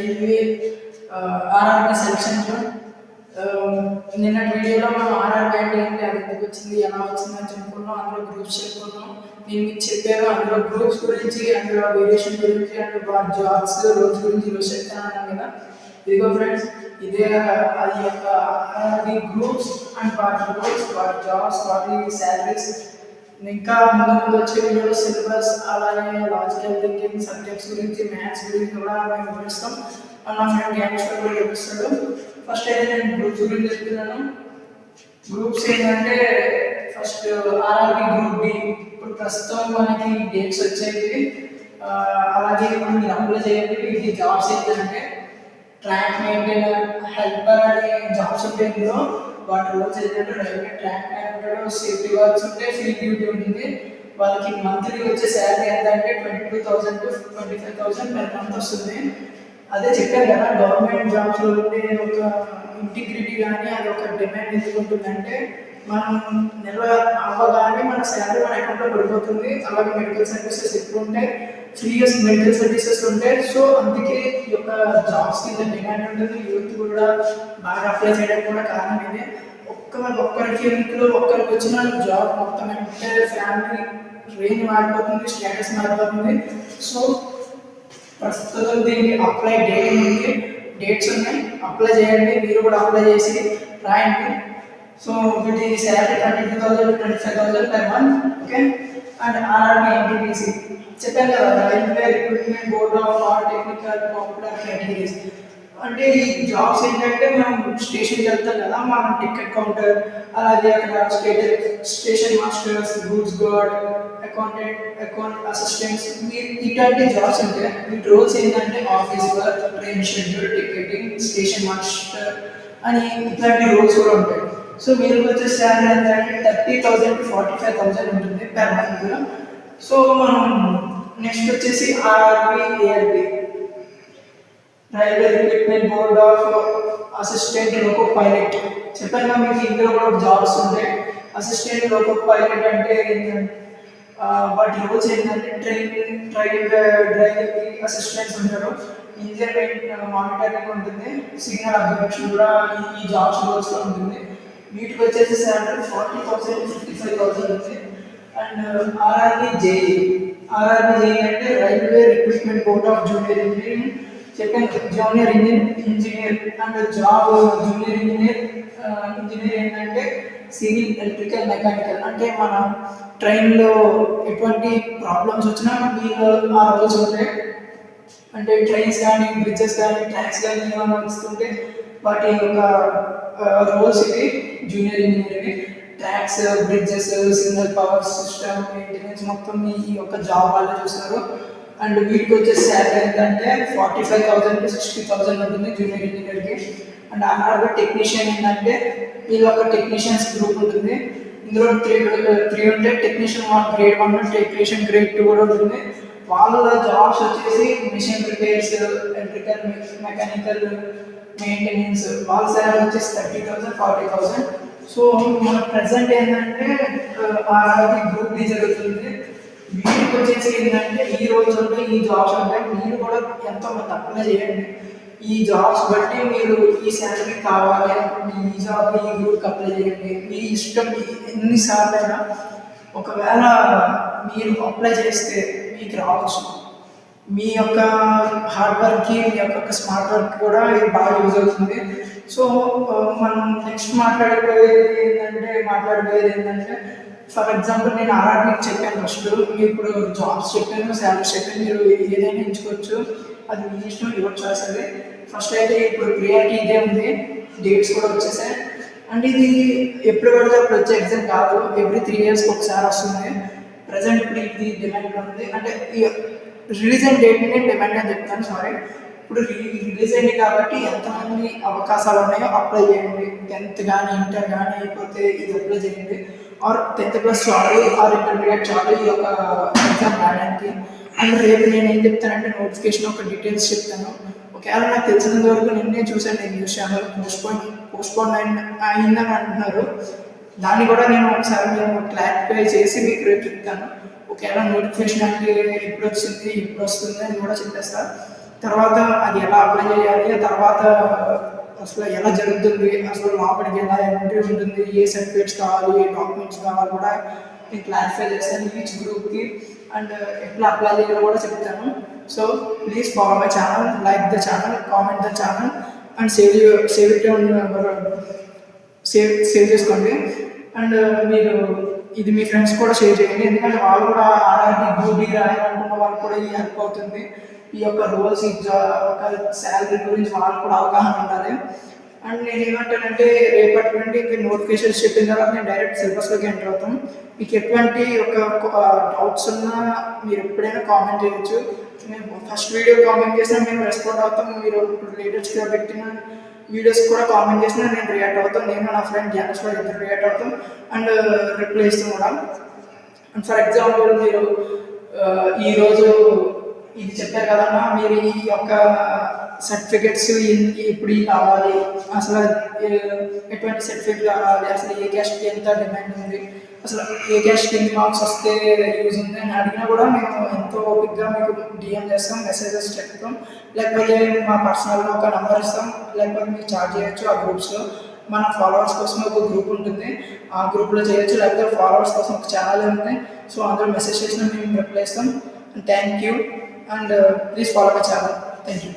Railway RRB సెలక్షన్లో నిన్నటి వీడియోలో మనం ఆర్ఆర్బీ అంటే ఏంటి, అది ఎందుకు వచ్చింది, ఎలా వచ్చింది అని చెప్పుకున్నాం. అందులో గ్రూప్స్ చెప్పుకున్నాం. నేను మీకు చెప్పాను అందులో గ్రూప్స్ గురించి, అందులో వేరియేషన్ గురించి, అండ్ వాటి జాబ్స్ రోజు గురించి ఈరోజు చెప్తాను కదా. ఇదిగో ఫ్రెండ్స్, ఇదే అది యొక్క ఆర్ఆర్బీ గ్రూప్స్ అండ్ వాటి రూల్స్, వాటి జాబ్స్, వాటి శాలరీస్. ఇంకా ముందు ముందు వచ్చే వీడియోలో సిలబస్, అలాగే లాజికల్ థింకింగ్ సబ్జెక్ట్స్ గురించి, మ్యాథ్స్ గురించి కూడా మేము వివరిస్తాం. నా ఫ్రెండ్ జ్ఞానేశ్వర్ కూడా వివరిస్తాడు. ఫస్ట్ అయితే నేను గ్రూప్స్ గురించి చెప్తున్నాను. గ్రూప్స్ ఏంటంటే ఫస్ట్ ఆర్ఆర్బీ గ్రూప్ డి. ఇప్పుడు ప్రస్తుతం మనకి డేట్స్ వచ్చేవి, అలాగే ఇప్పుడు మీరు అప్లై చేయండి. ఇది జాబ్స్ ఏంటంటే ట్రాక్ మెయింటైనర్, హెల్పర్ అనే జాబ్స్ ఉంటాయి. ఇందులో వాటి రోల్స్ ఏంటంటే రైల్వే ట్రాక్ మ్యాన్ ఉంటాడు, సేఫ్టీ వర్క్స్ ఉంటే, ఫీల్డ్ డ్యూటీ ఉంటుంది. వాళ్ళకి మంత్లీ వచ్చే శాలరీ ఎంత అంటే 22,000 to 25,000 per month వస్తుంది. అదే చెప్పారు కదా, గవర్నమెంట్ జాబ్స్లో ఉండే ఒక ఇంటిగ్రిటీ కానీ అది ఒక డిమాండ్ ఎందుకు ఉంటుందంటే మనం నెల అవ్వగానే మన శాలరీ మన అకౌంట్లో పడిపోతుంది. అలాగే మెడికల్ సర్వీసెస్ ఎక్కువ ఉంటాయి, 3 years మెడికల్ సర్వీసెస్ ఉంటాయి. సో అందుకే ఈ యొక్క జాబ్స్ కింద డిమాండ్ ఉంటుంది. యూత్ కూడా బాగా అప్లై చేయడానికి కూడా కారణం ఇదే. ఒక్కరికి ఇంట్లో ఒక్కరికి వచ్చిన జాబ్ మొత్తం అంటే ఫ్యామిలీ రేంజ్ మారిపోతుంది, స్టేటస్ మారిపోతుంది. సో ప్రస్తుతం దీనికి అప్లై డేట్ ఉంది, డేట్స్ ఉన్నాయి. అప్లై చేయండి, మీరు కూడా అప్లై చేసి రాయండి. సో వీటి salary 22,000 to 25,000 per month. Okay. And RRB NTPC చెప్పాను కదా, railway recruitment board of all technical popular categories. అంటే ఈ జాబ్స్ ఏంటంటే మనం స్టేషన్కి వెళ్తాం కదా, మనం టికెట్ కౌంటర్, అలాగే అక్కడ station masters, goods guard, account assistants, ఇట్లాంటి జాబ్స్ ఉంటాయి. వీటి రోల్స్ ఏంటంటే office work, train schedule, ticketing, station master అని ఇట్లాంటి రోల్స్ కూడా ఉంటాయి. సో మీరు వచ్చే శాలరీ ఎంత అంటే 30,000 to 45,000 ఉంటుంది per month. సో మనం నెక్స్ట్ వచ్చేసి RRB ARB, railway recruitment board of assistant loco pilot. చెప్పాను మీకు ఇందులో కూడా జాబ్స్ ఉంటాయి. అసిస్టెంట్ లోకో పైలట్ అంటే వాటి రోల్స్ ఏంటంటే డ్రైవర్కి అసిస్టెంట్స్ ఉంటారు, ఇంజన్ మానిటరింగ్ ఉంటుంది, సిగ్నల్ అబ్జర్వేషన్ కూడా ఈ జాబ్స్ రోల్స్లో ఉంటుంది. వీటికి వచ్చేసి శాలరీ 40,000 to 55,000 ఉంది. అండ్ ఆర్ఆర్బీ జేఈ అంటే railway recruitment board of junior engineering. Second junior engineer and job junior engineer ఏంటంటే సివిల్, ఎలక్ట్రికల్, మెకానికల్. అంటే మన ట్రైన్లో ఎటువంటి ప్రాబ్లమ్స్ వచ్చినా వీళ్ళు ఆ రోల్స్ ఉంటాయి. అంటే ట్రైన్స్ కానీ, బ్రిడ్జెస్ కానీ, ట్రాక్స్ కానీ ఏమైనా వస్తుంటే వాటి యొక్క రోల్స్ ఇవి junior engineering. Tracks, bridges, signal power system maintenance మొత్తం ఈ యొక్క జాబ్ వాళ్ళు చూస్తారు. అండ్ వీటికి వచ్చే శాలరీ ఏంటంటే 45,000 to 60,000 ఉంటుంది జూనియర్ ఇంజనీర్కి. అండ్ ఆర్ఆర్బీ టెక్నీషియన్ ఏంటంటే వీళ్ళ ఒక టెక్నీషియన్స్ గ్రూప్ ఉంటుంది. ఇందులో త్రీ ఉంటాయి. టెక్నీషియన్ గ్రేడ్ 1, టెక్నీషియన్ గ్రేడ్ 2 కూడా ఉంటుంది. వాళ్ళ జాబ్స్ వచ్చేసి machine repairs, electrical, mechanical, maintenance. వాళ్ళ శాలరీ వచ్చేసి 30,000, 40,000. సో మన ప్రజెంట్ ఏంటంటే ఆర్ఆర్బీ గ్రూప్ డి జరుగుతుంది. వీటికి వచ్చేసి ఏంటంటే ఈ రోజుల్లో ఈ జాబ్స్ ఉంటాయి. మీరు కూడా ఎంతో మంది అప్లై చేయండి. ఈ జాబ్స్ బట్టి మీరు ఈ శాలరీ కావాలి అనుకుంటే ఈ జాబ్ ఈ గ్రూప్కి అప్లై చేయండి. మీ ఇష్టం ఎన్నిసార్లు అయినా ఒకవేళ మీరు అప్లై చేస్తే మీకు రావచ్చు. మీ యొక్క హార్డ్ వర్క్కి, మీ యొక్క స్మార్ట్ వర్క్ కూడా ఇది బాగా యూజ్ అవుతుంది. సో మనం నెక్స్ట్ మాట్లాడబోయేది ఏంటంటే ఫర్ ఎగ్జాంపుల్ నేను ఆర్ఆర్బీకి చెప్పాను ఫస్ట్. మీరు ఇప్పుడు జాబ్స్ చెప్పాను, శాలరీస్ చెప్పాను, మీరు ఏదైనా ఎంచుకోవచ్చు, అది మీ ఇష్టం, యువర్ చాయిస్. అది ఫస్ట్ అయితే ఇప్పుడు ప్రియారిటీ ఇదే ఉంది, డేట్స్ కూడా వచ్చేసాయి. అండ్ ఇది ఎప్పుడు పడితే అప్పుడు వచ్చే ఎగ్జామ్ కాదు, ఎవ్రీ 3 yearsకి ఒకసారి వస్తుంది. ప్రజెంట్ ఇప్పుడు ఇది డిమాండ్ ఉంది. అంటే రిలీజ్ అయిన డేట్ని డిమాండ్ అని చెప్తాను, సారీ. ఇప్పుడు రిలీజ్ అయింది కాబట్టి ఎంతమంది అవకాశాలు ఉన్నాయో అప్లై చేయండి. 10th కానీ, ఇంటర్ కానీ అయిపోతే ఇది అప్లై చేయండి. ఆర్ 10th plus చాలు, ఆర్ ఇంటర్మీడియట్ చాలు ఈ యొక్క ఎగ్జామ్ రాయడానికి. అండ్ రేపు నేను ఏం చెప్తానంటే నోటిఫికేషన్ ఒక డీటెయిల్స్ చెప్తాను. ఒకవేళ నాకు తెలిసినంత వరకు నిన్నే చూసాను, నేను న్యూస్ ఛానల్ పోస్ట్పోన్ అయిందని అంటున్నారు. దాన్ని కూడా నేను ఒకసారి క్లారిఫై చేసి మీకు రేపు చెప్తాను. ఒకవేళ నోటిఫికేషన్ అంటే ఎప్పుడు వచ్చింది, ఎప్పుడు వస్తుంది అని కూడా చెప్పేస్తాను. తర్వాత అది ఎలా అప్లై చేయాలి, తర్వాత అసలు ఎలా జరుగుతుంది, అసలు లోపలికి ఎలా ఎంట్రీ ఉంటుంది, ఏ సర్టిఫికేట్స్ కావాలి, ఏ డాక్యుమెంట్స్ కావాలి కూడా నేను క్లారిఫై చేస్తాను ఈచ్ గ్రూప్కి. అండ్ ఎట్లా అప్లై చేయాలో కూడా చెప్తాను. So please follow my channel, like the channel, comment the channel and save it save చేసుకోండి. అండ్ మీరు ఇది మీ ఫ్రెండ్స్ కూడా షేర్ చేయండి, ఎందుకంటే వాళ్ళు కూడా ఆర్ఆర్బి గ్రూప్ డి రాయాలనుకున్న వాళ్ళకి కూడా ఈ హెల్ప్ అవుతుంది. ఈ యొక్క రూల్స్, ఒక శాలరీ గురించి వాళ్ళకు కూడా అవగాహన ఉండాలి. అండ్ నేను ఏమంటానంటే రేపటి నుండి ఇంకా నోటిఫికేషన్స్ చెప్పిన తర్వాత నేను డైరెక్ట్ సిలబస్లోకి ఎంటర్ అవుతాం. మీకు ఎటువంటి ఒక డౌట్స్ ఉన్నా మీరు ఎప్పుడైనా కామెంట్ చేయొచ్చు. మేము ఫస్ట్ వీడియో కామెంట్ చేసినా మేము రెస్పాండ్ అవుతాం. మీరు ఇప్పుడు లేటెస్ట్గా పెట్టిన వీడియోస్ కూడా కామెంట్ చేసినా నేను రియాక్ట్ అవుతాం. నేను నా ఫ్రెండ్ జ్ఞానేశ్వర్ ఇద్దరు రియాక్ట్ అవుతాం అండ్ రిప్లై ఇస్తాం కూడా. అండ్ ఫర్ ఎగ్జాంపుల్ మీరు ఈరోజు ఇది చెప్పారు కదన్నా, మీరు ఈ యొక్క సర్టిఫికెట్స్ ఇప్పుడు కావాలి, అసలు ఎటువంటి సర్టిఫికెట్ కావాలి, అసలు ఏ క్యాస్ట్కి ఎంత డిమాండ్ ఉంది, అసలు ఏ క్యాస్ట్కి ఎన్ని మార్క్స్ వస్తే యూజ్ ఉంది అని అడిగినా కూడా మేము ఎంతో ఓపిక్గా మీకు డిఎం చేస్తాం, మెసేజెస్ చెప్తాం, లేకపోతే మా పర్సనల్గా ఒక నెంబర్ ఇస్తాం, లేకపోతే మీరు చార్జ్ చేయొచ్చు. ఆ గ్రూప్స్లో మన ఫాలోవర్స్ కోసం ఒక గ్రూప్ ఉంటుంది, ఆ గ్రూప్లో చేయొచ్చు, లేకపోతే ఫాలోవర్స్ కోసం ఒక ఛానల్ ఉంది. సో అందులో మెసేజ్ చేసినా మేము రిప్లై ఇస్తాం. Thank you and please follow my channel. Thank you.